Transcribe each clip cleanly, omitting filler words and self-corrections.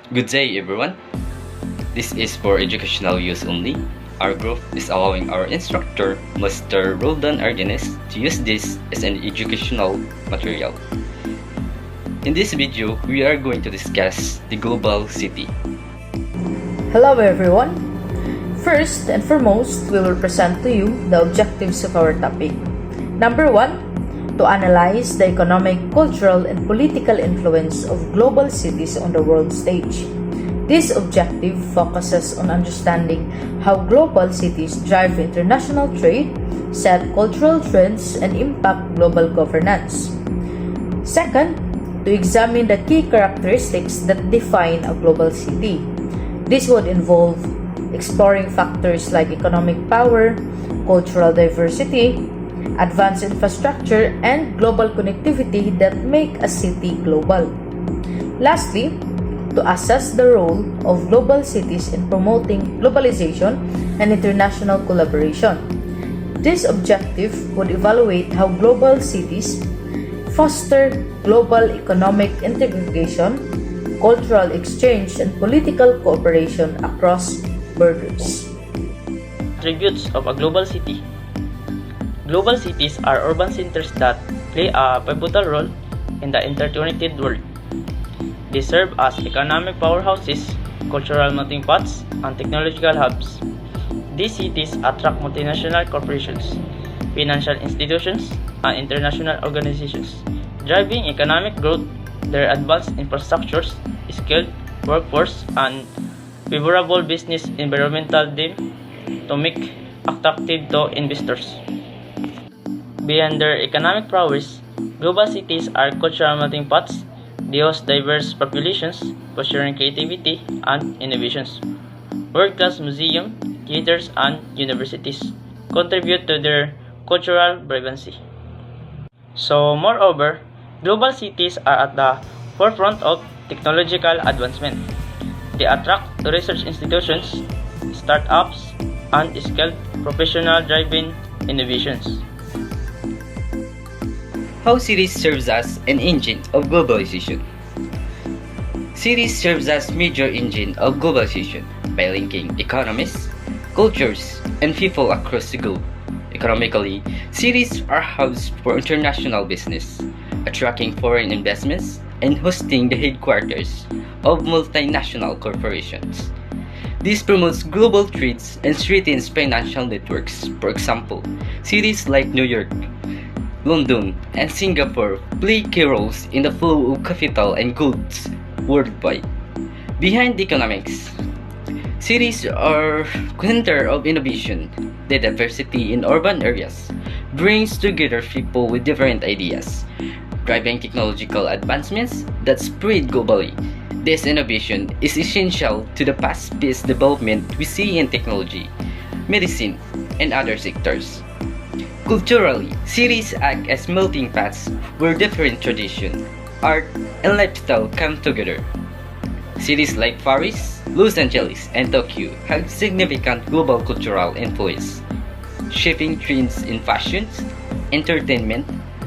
Good day, everyone. This is for educational use only. Our group is allowing our instructor, Mr. Roldan Argenes, to use this as an educational material. In this video, we are going to discuss the global city. Hello everyone! First and foremost, we will present to you the objectives of our topic. Number 1, to analyze the economic, cultural, and political influence of global cities on the world stage. This objective focuses on understanding how global cities drive international trade, set cultural trends, and impact global governance. Second, to examine the key characteristics that define a global city. This would involve exploring factors like economic power, cultural diversity, advanced infrastructure, and global connectivity that make a city global. Lastly, to assess the role of global cities in promoting globalization and international collaboration. This objective would evaluate how global cities foster global economic integration, cultural exchange, and political cooperation across borders. Attributes of a global city. Global cities are urban centers that play a pivotal role in the interconnected world. They serve as economic powerhouses, cultural melting pots, and technological hubs. These cities attract multinational corporations, financial institutions, and international organizations, driving economic growth. Their advanced infrastructures, skilled workforce, and favorable business environmental deem to make attractive to investors. Beyond their economic prowess, global cities are cultural melting pots. They host diverse populations, fostering creativity and innovations. World-class museums, theaters, and universities contribute to their cultural vibrancy. So, moreover, global cities are at the forefront of technological advancement. They attract research institutions, startups, and skilled professionals driving innovations. How cities serves as an engine of globalization. Cities serves as major engine of globalization by linking economies, cultures, and people across the globe. Economically, cities are hubs for international business, attracting foreign investments and hosting the headquarters of multinational corporations. This promotes global trades and strengthens financial networks. For example, cities like New York, London, and Singapore play key roles in the flow of capital and goods worldwide. Behind economics, cities are center of innovation. The diversity in urban areas brings together people with different ideas, driving technological advancements that spread globally. This innovation is essential to the fast-paced development we see in technology, medicine, and other sectors. Culturally, cities act as melting pots where different tradition, art, and lifestyle come together. Cities like Paris, Los Angeles, and Tokyo have significant global cultural influence, shaping trends in fashion, entertainment,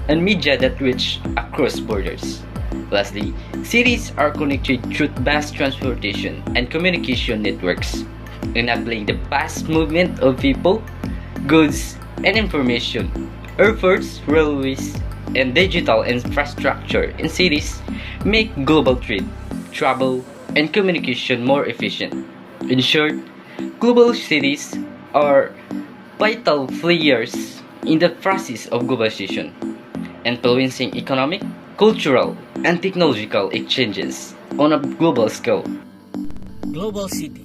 and media that reach across borders. Lastly, cities are connected through vast transportation and communication networks, enabling the fast movement of people, goods, and information. Airports, railways, and digital infrastructure in cities make global trade, travel, and communication more efficient. In short, global cities are vital players in the process of globalization, influencing economic, cultural, and technological exchanges on a global scale. Global city.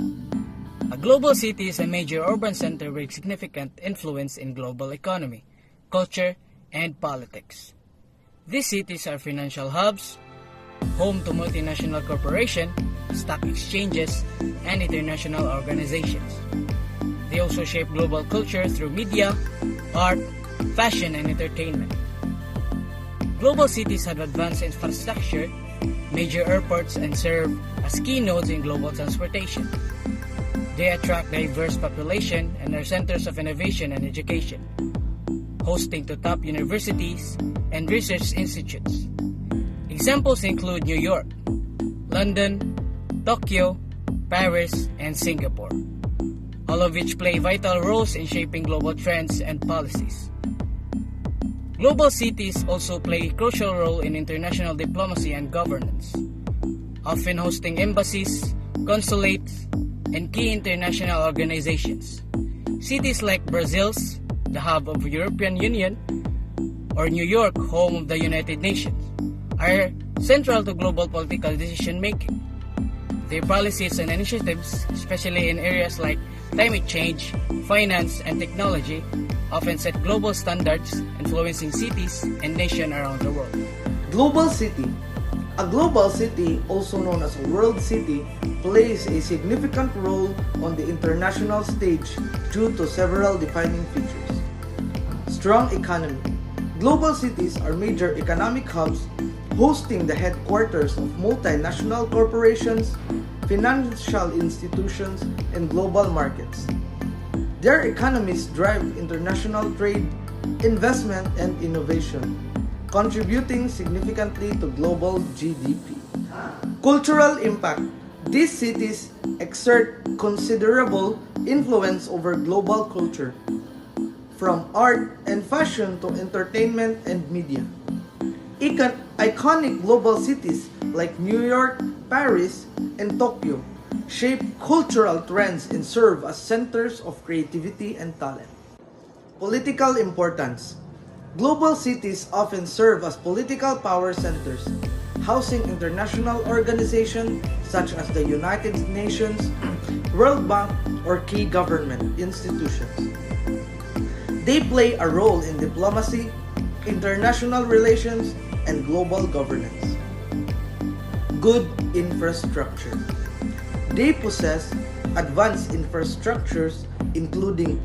A global city is a major urban center with significant influence in global economy, culture, and politics. These cities are financial hubs, home to multinational corporations, stock exchanges, and international organizations. They also shape global culture through media, art, fashion, and entertainment. Global cities have advanced infrastructure, major airports, and serve as key nodes in global transportation. They attract diverse population and are centers of innovation and education, hosting to top universities and research institutes. Examples include New York, London, Tokyo, Paris, and Singapore, all of which play vital roles in shaping global trends and policies. Global cities also play a crucial role in international diplomacy and governance, often hosting embassies, consulates, and key international organizations. Cities like Brazil's, the hub of the European Union, or New York, home of the United Nations, are central to global political decision-making. Their policies and initiatives, especially in areas like climate change, finance, and technology, often set global standards, influencing cities and nations around the world. Global city. A global city, also known as a world city, plays a significant role on the international stage due to several defining features. Strong economy. Global cities are major economic hubs hosting the headquarters of multinational corporations, financial institutions, and global markets. Their economies drive international trade, investment, and innovation, contributing significantly to global GDP. Cultural impact. These cities exert considerable influence over global culture, from art and fashion to entertainment and media. Iconic global cities like New York, Paris, and Tokyo shape cultural trends and serve as centers of creativity and talent. Political importance. Global cities often serve as political power centers, housing international organizations such as the United Nations, World Bank, or key government institutions. They play a role in diplomacy, international relations, and global governance. Good infrastructure. They possess advanced infrastructures including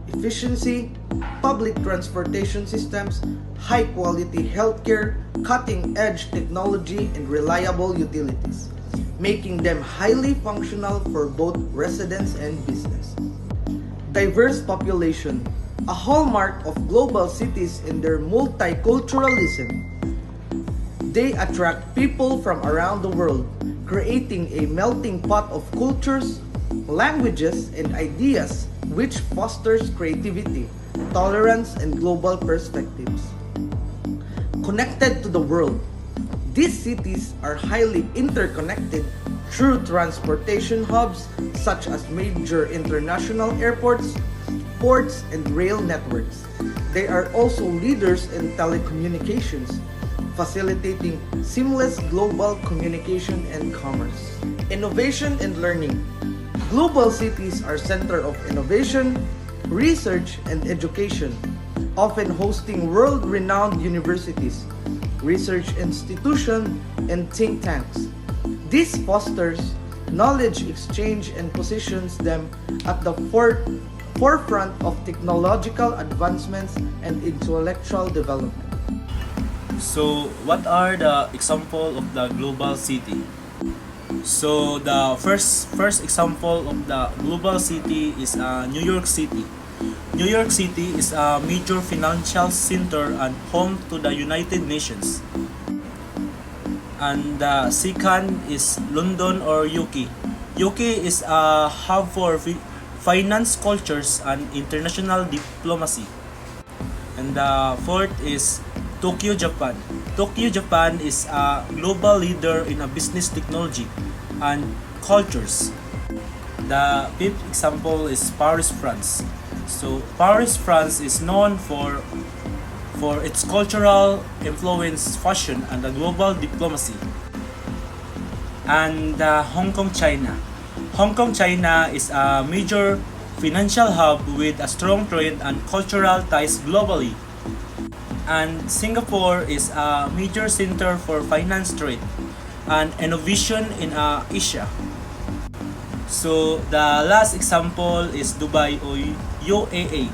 efficiency, public transportation systems, high-quality healthcare, cutting-edge technology, and reliable utilities, making them highly functional for both residents and business. Diverse population. A hallmark of global cities in their multiculturalism. They attract people from around the world, creating a melting pot of cultures, languages, and ideas which fosters creativity, tolerance, and global perspectives. Connected to the world. These cities are highly interconnected through transportation hubs such as major international airports, ports, and rail networks. They are also leaders in telecommunications, facilitating seamless global communication and commerce. Innovation and learning. Global cities are center of innovation, research, and education, often hosting world-renowned universities, research institutions, and think tanks. This fosters knowledge exchange and positions them at the forefront of technological advancements and intellectual development. So, what are the example of the global city? So, the first example of the global city is New York City. New York City is a major financial center and home to the United Nations. And the second is London or UK. UK is a hub for finance, cultures, and international diplomacy. And the fourth is Tokyo, Japan. Tokyo, Japan is a global leader in a business technology and cultures. The fifth example is Paris, France. So Paris, France is known for its cultural influence, fashion, and the global diplomacy. And Hong Kong, China. Hong Kong, China is a major financial hub with a strong trade and cultural ties globally. And Singapore is a major center for finance, trade, and innovation in Asia. So the last example is Dubai or UAE.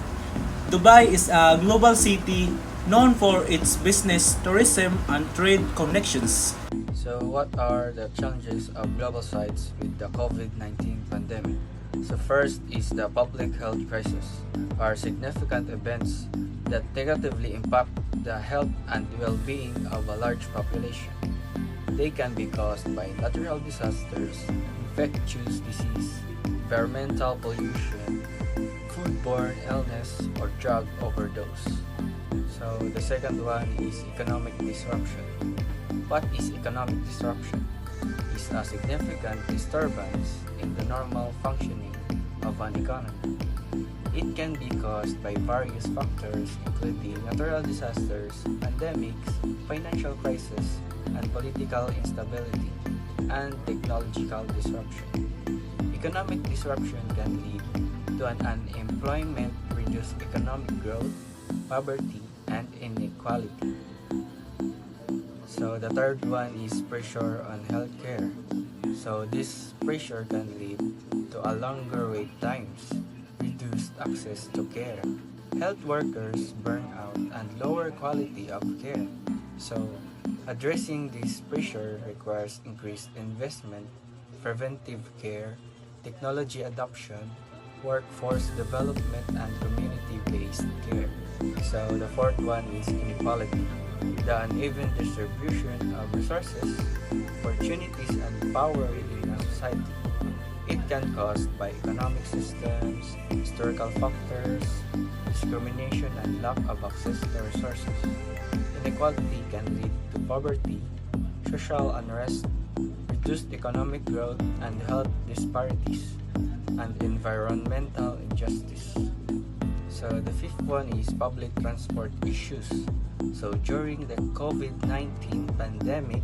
Dubai is a global city known for its business, tourism, and trade connections. So what are the challenges of global sites with the COVID-19 pandemic? So first is the public health crisis, are significant events that negatively impact the health and well-being of a large population. They can be caused by natural disasters, infectious disease, environmental pollution, foodborne illness, or drug overdose. So the second one is economic disruption. What is economic disruption? It's a significant disturbance in the normal functioning of an economy. It can be caused by various factors including natural disasters, pandemics, financial crisis, and political instability, and technological disruption. Economic disruption can lead to an unemployment, reduced economic growth, poverty, and inequality. So the third one is pressure on healthcare. So this pressure can lead to a longer wait times, reduced access to care, health workers burnout, and lower quality of care. So addressing this pressure requires increased investment, preventive care, technology adoption, workforce development, and community-based care. So the fourth one is inequality. The uneven distribution of resources, opportunities, and power within a society. It can be caused by economic systems, historical factors, discrimination, and lack of access to resources. Inequality can lead to poverty, social unrest, reduced economic growth, and health disparities, and environmental injustice. So the fifth one is public transport issues. So during the COVID-19 pandemic,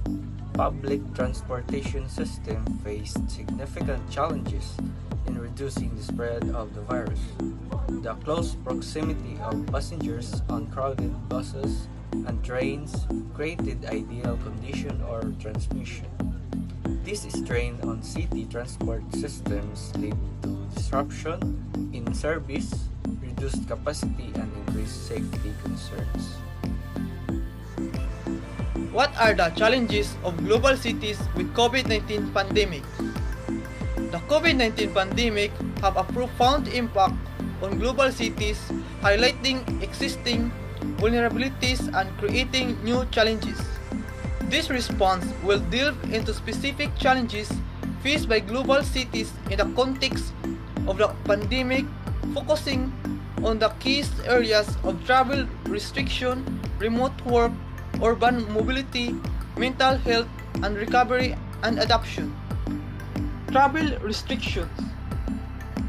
public transportation system faced significant challenges in reducing the spread of the virus. The close proximity of passengers on crowded buses and trains created ideal condition or transmission. This strain on city transport systems led to disruption in service, reduced capacity, and increased safety concerns. What are the challenges of global cities with COVID-19 pandemic? The COVID-19 pandemic have a profound impact on global cities, highlighting existing vulnerabilities and creating new challenges. This response will delve into specific challenges faced by global cities in the context of the pandemic, focusing on the key areas of travel restriction, remote work, urban mobility, mental health, and recovery and adaptation. Travel restrictions.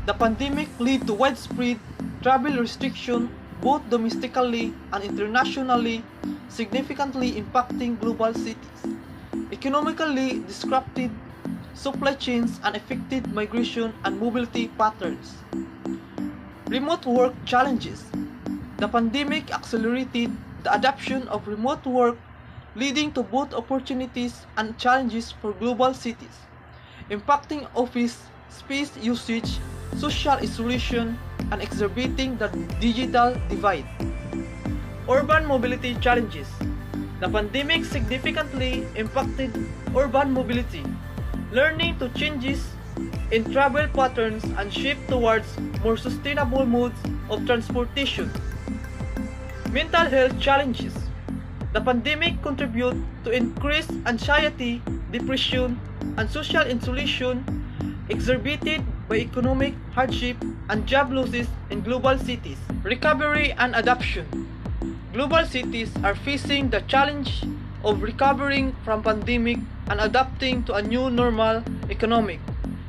The pandemic led to widespread travel restriction both domestically and internationally, significantly impacting global cities, economically disrupted supply chains, and affected migration and mobility patterns. Remote work challenges. The pandemic accelerated the adoption of remote work, leading to both opportunities and challenges for global cities, impacting office space usage, social isolation, and exacerbating the digital divide. Urban mobility challenges. The pandemic significantly impacted urban mobility, learning to changes in travel patterns and shift towards more sustainable modes of transportation. Mental health challenges. The pandemic contributed to increased anxiety, depression, and social isolation exacerbated by economic hardship and job losses in global cities. Recovery and adaptation. Global cities are facing the challenge of recovering from pandemic and adapting to a new normal economic,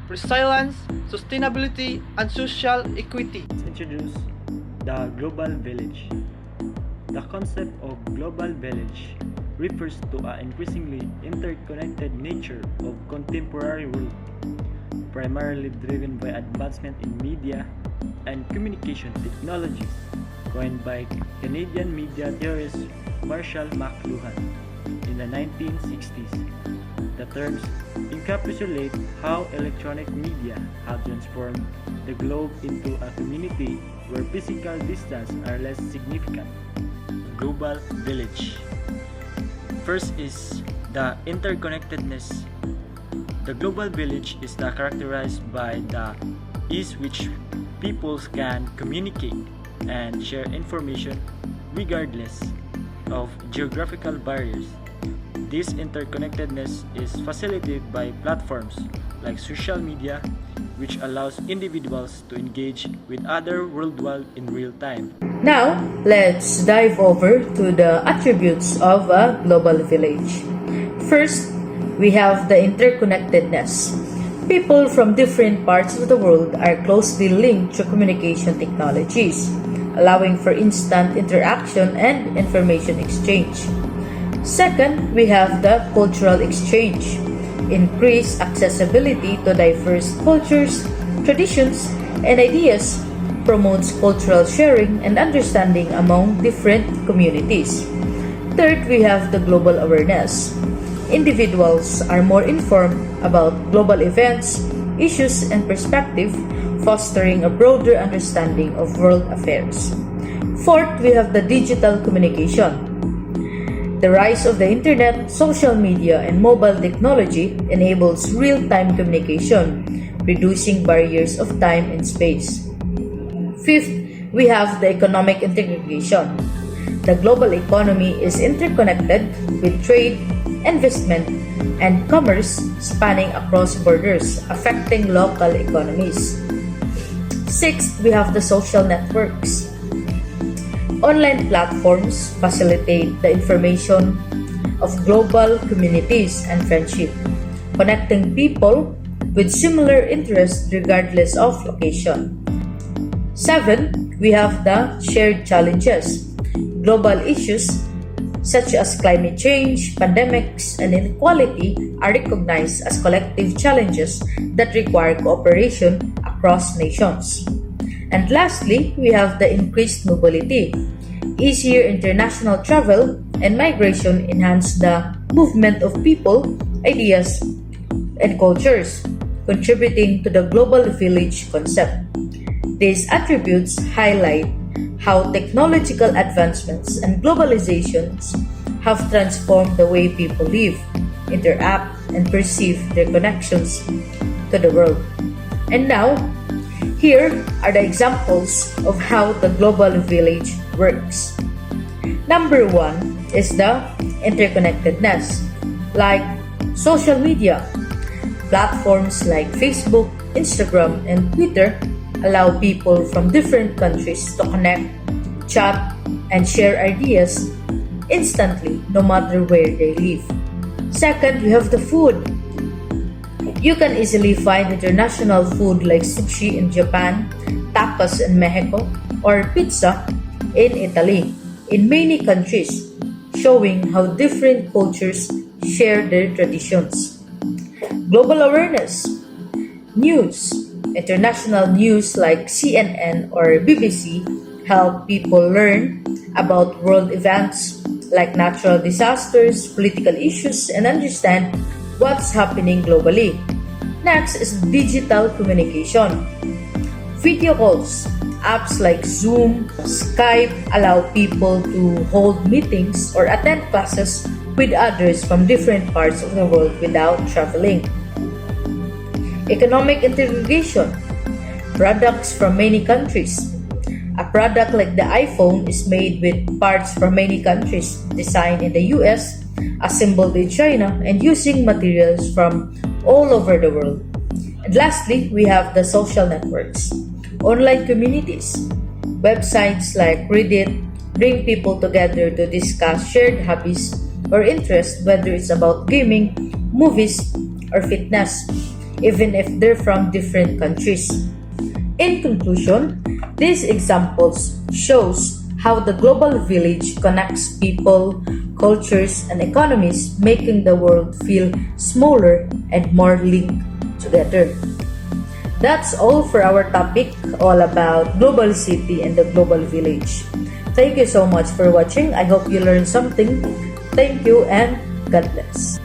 resilience, sustainability, and social equity. Let's introduce the global village. The concept of global village refers to an increasingly interconnected nature of contemporary world, primarily driven by advancement in media and communication technologies, coined by Canadian media theorist Marshall McLuhan in the 1960s. The terms encapsulate how electronic media have transformed the globe into a community where physical distance are less significant. Global village. First is the interconnectedness. The global village is characterized by the ease which peoples can communicate and share information regardless of geographical barriers. This interconnectedness is facilitated by platforms like social media, which allows individuals to engage with others worldwide in real time. Now, let's dive over to the attributes of a global village. First, we have the interconnectedness. People from different parts of the world are closely linked through communication technologies, allowing for instant interaction and information exchange. Second, we have the cultural exchange. Increased accessibility to diverse cultures, traditions, and ideas promotes cultural sharing and understanding among different communities. Third, we have the global awareness. Individuals are more informed about global events, issues, and perspective, fostering a broader understanding of world affairs. Fourth, we have the digital communication. The rise of the internet, social media, and mobile technology enables real-time communication, reducing barriers of time and space. Fifth, we have the economic integration. The global economy is interconnected with trade, investment, and commerce spanning across borders, affecting local economies. Sixth, we have the social networks. Online platforms facilitate the information of global communities and friendship, connecting people with similar interests regardless of location. 7. We have the shared challenges. Global issues such as climate change, pandemics, and inequality are recognized as collective challenges that require cooperation across nations. And lastly, we have the increased mobility. Easier international travel and migration enhance the movement of people, ideas, and cultures, contributing to the global village concept. These attributes highlight how technological advancements and globalizations have transformed the way people live, interact, and perceive their connections to the world. And now, here are the examples of how the global village works. Number 1 is the interconnectedness, like social media. Platforms like Facebook, Instagram, and Twitter allow people from different countries to connect, chat, and share ideas instantly, no matter where they live. Second, we have the food. You can easily find international food like sushi in Japan, tapas in Mexico, or pizza in Italy, in many countries, showing how different cultures share their traditions. Global awareness. News. International news like CNN or BBC help people learn about world events like natural disasters, political issues, and understand what's happening globally. Next is digital communication. Video calls. Apps like Zoom, Skype allow people to hold meetings or attend classes with others from different parts of the world without traveling. Economic integration. Products from many countries. A product like the iPhone is made with parts from many countries, designed in the US, assembled in China, and using materials from all over the world. And lastly, we have the social networks. Online communities. Websites like Reddit bring people together to discuss shared hobbies or interests, whether it's about gaming, movies, or fitness, even if they're from different countries. In conclusion, these examples shows how the global village connects people, cultures, and economies, making the world feel smaller and more linked together. That's all for our topic, all about global city and the global village. Thank you so much for watching. I hope you learned something. Thank you and God bless.